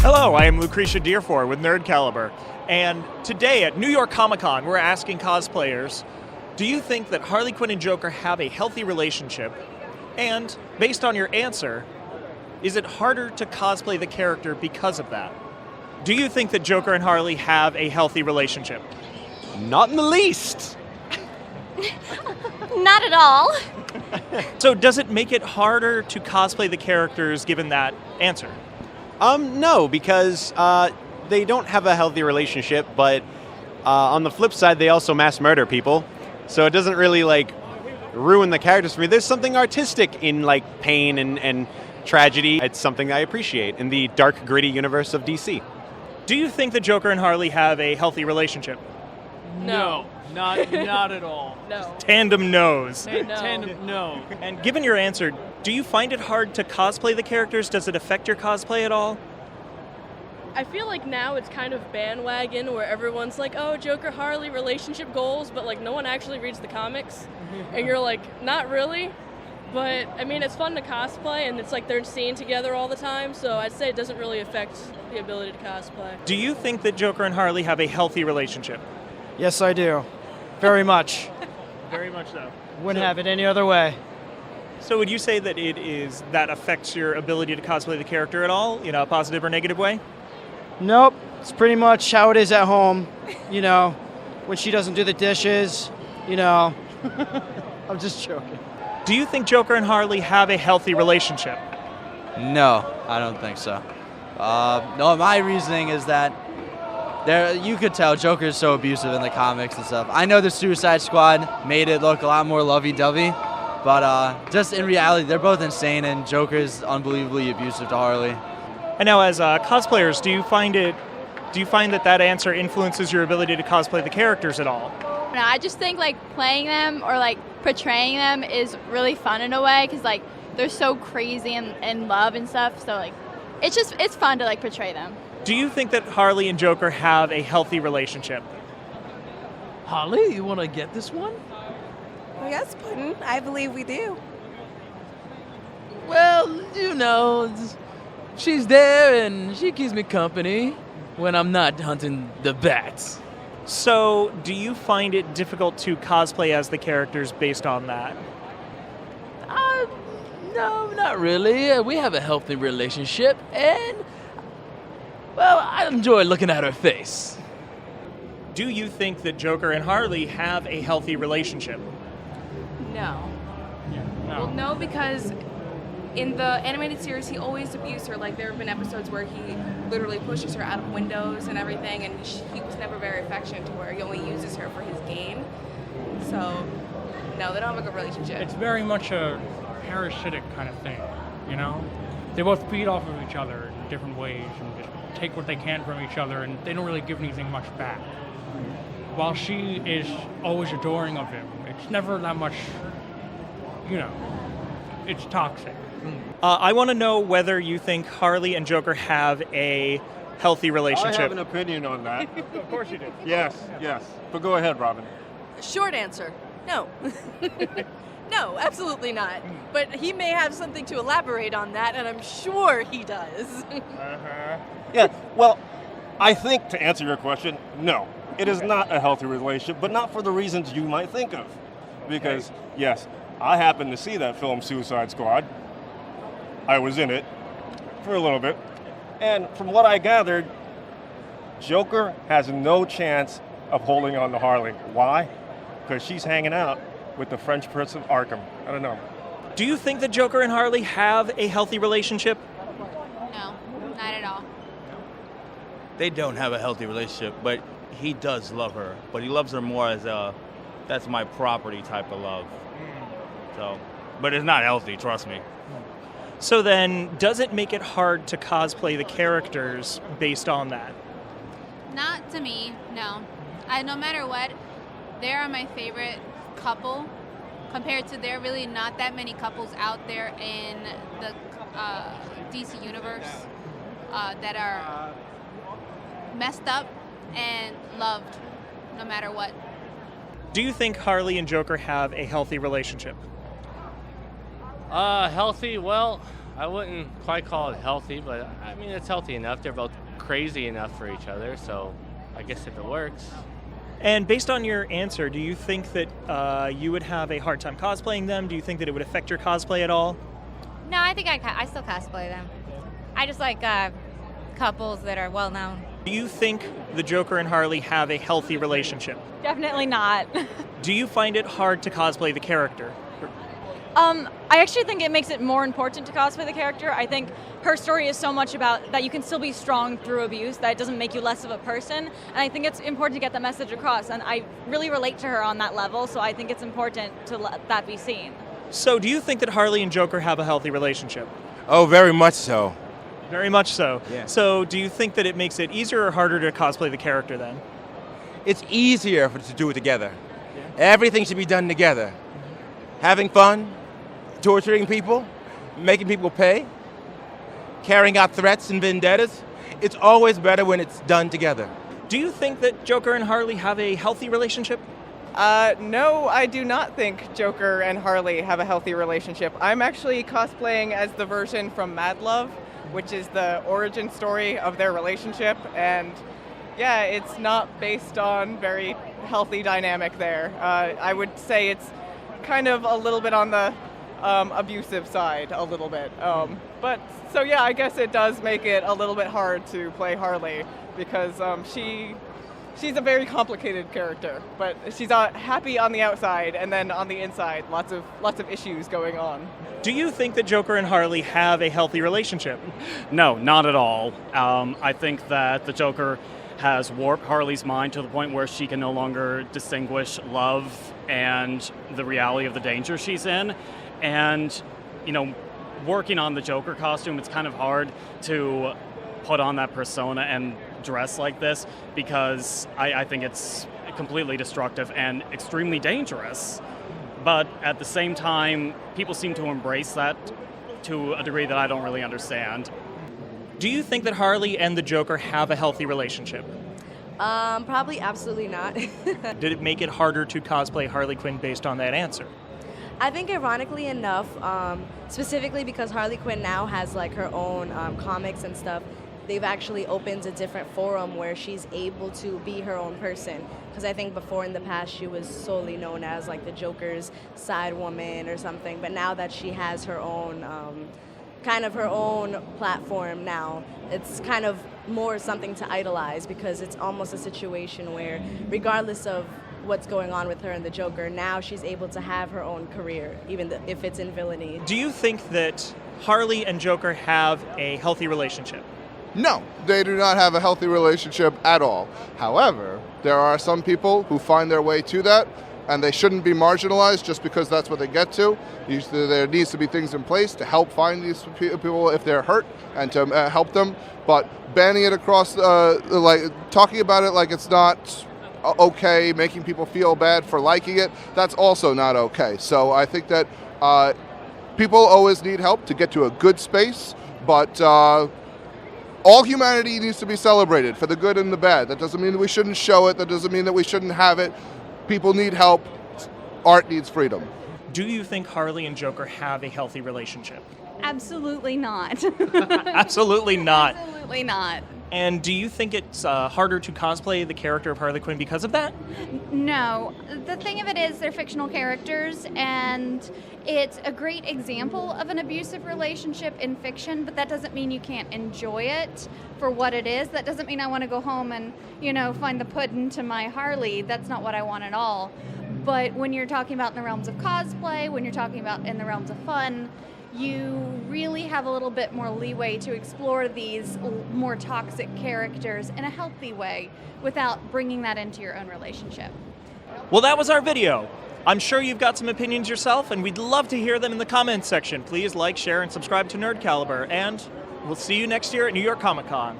Hello, I am Lucretia Dearfour with Nerd Caliber, and today at New York Comic Con we're asking cosplayers, do you think that Harley Quinn and Joker have a healthy relationship? And, based on your answer, is it harder to cosplay the character because of that? Do you think that Joker and Harley have a healthy relationship? Not in the least! Not at all. So does it make it harder to cosplay the characters given that answer? No, because they don't have a healthy relationship, but on the flip side, they also mass murder people. So it doesn't really, ruin the characters for me. There's something artistic in, pain and tragedy. It's something I appreciate in the dark, gritty universe of DC. Do you think that Joker and Harley have a healthy relationship? No, not at all. No. Tandem no's. Tandem, no. And given your answer, do you find it hard to cosplay the characters? Does it affect your cosplay at all? I feel like now it's kind of bandwagon where everyone's like, oh, Joker Harley relationship goals, but no one actually reads the comics. And you're like, not really. But I mean, it's fun to cosplay, and it's they're seen together all the time, so I'd say it doesn't really affect the ability to cosplay. Do you think that Joker and Harley have a healthy relationship? Yes, I do. Very much. Very much so. Wouldn't have it any other way. So would you say that that affects your ability to cosplay the character at all, in a positive or negative way? Nope. It's pretty much how it is at home. When she doesn't do the dishes, I'm just joking. Do you think Joker and Harley have a healthy relationship? No, I don't think so. No, my reasoning is that you could tell Joker is so abusive in the comics and stuff. I know the Suicide Squad made it look a lot more lovey-dovey, but just in reality, they're both insane, and Joker is unbelievably abusive to Harley. And now, as cosplayers, do you find that answer influences your ability to cosplay the characters at all? No, I just think playing them or portraying them is really fun in a way because they're so crazy and love and stuff. So it's fun to portray them. Do you think that Harley and Joker have a healthy relationship? Holly, you want to get this one? Well, yes, Puddin'. I believe we do. Well, she's there and she keeps me company when I'm not hunting the bats. So, do you find it difficult to cosplay as the characters based on that? No, not really. We have a healthy relationship, and, I enjoy looking at her face. Do you think that Joker and Harley have a healthy relationship? No. No. Well, no, because in the animated series, he always abused her. There have been episodes where he literally pushes her out of windows and everything, and he was never very affectionate to her. He only uses her for his gain. So, no, they don't have a good relationship. It's very much a parasitic kind of thing, They both feed off of each other in different ways and just take what they can from each other, and they don't really give anything much back. While she is always adoring of him, it's never that much, it's toxic. I want to know whether you think Harley and Joker have a healthy relationship. I have an opinion on that. Of course you do. Yes. But go ahead, Robin. Short answer, no. No, absolutely not. But he may have something to elaborate on that, and I'm sure he does. Yeah, well, I think to answer your question, no. It is not a healthy relationship, but not for the reasons you might think of. Because, yes, I happened to see that film Suicide Squad. I was in it for a little bit. And from what I gathered, Joker has no chance of holding on to Harley. Why? Because she's hanging out with the French Prince of Arkham. I don't know. Do you think that Joker and Harley have a healthy relationship? No, not at all. They don't have a healthy relationship, but he does love her. But he loves her more as that's my property type of love. So, but it's not healthy, trust me. So then, does it make it hard to cosplay the characters based on that? Not to me, no. No matter what, they are my favorite couple compared to there are really not that many couples out there in the DC universe that are messed up and loved no matter what. Do you think Harley and Joker have a healthy relationship? Healthy? Well, I wouldn't quite call it healthy, but I mean, it's healthy enough. They're both crazy enough for each other, so I guess if it works. And based on your answer, do you think that you would have a hard time cosplaying them? Do you think that it would affect your cosplay at all? No, I think I still cosplay them. I just like couples that are well known. Do you think the Joker and Harley have a healthy relationship? Definitely not. Do you find it hard to cosplay the character? I actually think it makes it more important to cosplay the character. I think her story is so much about that you can still be strong through abuse, that it doesn't make you less of a person. And I think it's important to get that message across. And I really relate to her on that level, so I think it's important to let that be seen. So do you think that Harley and Joker have a healthy relationship? Oh, very much so. Very much so. Yeah. So do you think that it makes it easier or harder to cosplay the character then? It's easier to do it together. Everything should be done together. Having fun, torturing people, making people pay, carrying out threats and vendettas. It's always better when it's done together. Do you think that Joker and Harley have a healthy relationship? No, I do not think Joker and Harley have a healthy relationship. I'm actually cosplaying as the version from Mad Love, which is the origin story of their relationship, and yeah, it's not based on very healthy dynamic there. I would say it's kind of a little bit on the abusive side, a little bit. But so yeah, I guess it does make it a little bit hard to play Harley because she's a very complicated character, but she's happy on the outside, and then on the inside, lots of issues going on. Do you think that Joker and Harley have a healthy relationship? No, not at all. I think that the Joker has warped Harley's mind to the point where she can no longer distinguish love and the reality of the danger she's in. And, you know, working on the Joker costume, it's kind of hard to put on that persona and dress like this because I think it's completely destructive and extremely dangerous. But at the same time, people seem to embrace that to a degree that I don't really understand. Do you think that Harley and the Joker have a healthy relationship? Probably absolutely not. Did it make it harder to cosplay Harley Quinn based on that answer? I think ironically enough, specifically because Harley Quinn now has like her own comics and stuff, they've actually opened a different forum where she's able to be her own person. Because I think before in the past she was solely known as like the Joker's side woman or something, but now that she has her own kind of her own platform now, it's kind of more something to idolize because it's almost a situation where regardless of what's going on with her and the Joker, now she's able to have her own career, even if it's in villainy. Do you think that Harley and Joker have a healthy relationship? No, they do not have a healthy relationship at all. However, there are some people who find their way to that, and they shouldn't be marginalized just because that's what they get to. Usually there needs to be things in place to help find these people if they're hurt and to help them. But banning it across, like talking about it like it's not okay, making people feel bad for liking it, that's also not okay. So I think that people always need help to get to a good space, but all humanity needs to be celebrated for the good and the bad. That doesn't mean that we shouldn't show it. That doesn't mean that we shouldn't have it. People need help. Art needs freedom. Do you think Harley and Joker have a healthy relationship? Absolutely not. Absolutely not. Absolutely not. And do you think it's harder to cosplay the character of Harley Quinn because of that? No. The thing of it is they're fictional characters, and it's a great example of an abusive relationship in fiction, but that doesn't mean you can't enjoy it for what it is. That doesn't mean I want to go home and, find the pudding to my Harley. That's not what I want at all. But when you're talking about in the realms of cosplay, when you're talking about in the realms of fun, you really have a little bit more leeway to explore these more toxic characters in a healthy way without bringing that into your own relationship. Well, that was our video. I'm sure you've got some opinions yourself, and we'd love to hear them in the comments section. Please like, share, and subscribe to Nerd Caliber, and we'll see you next year at New York Comic Con.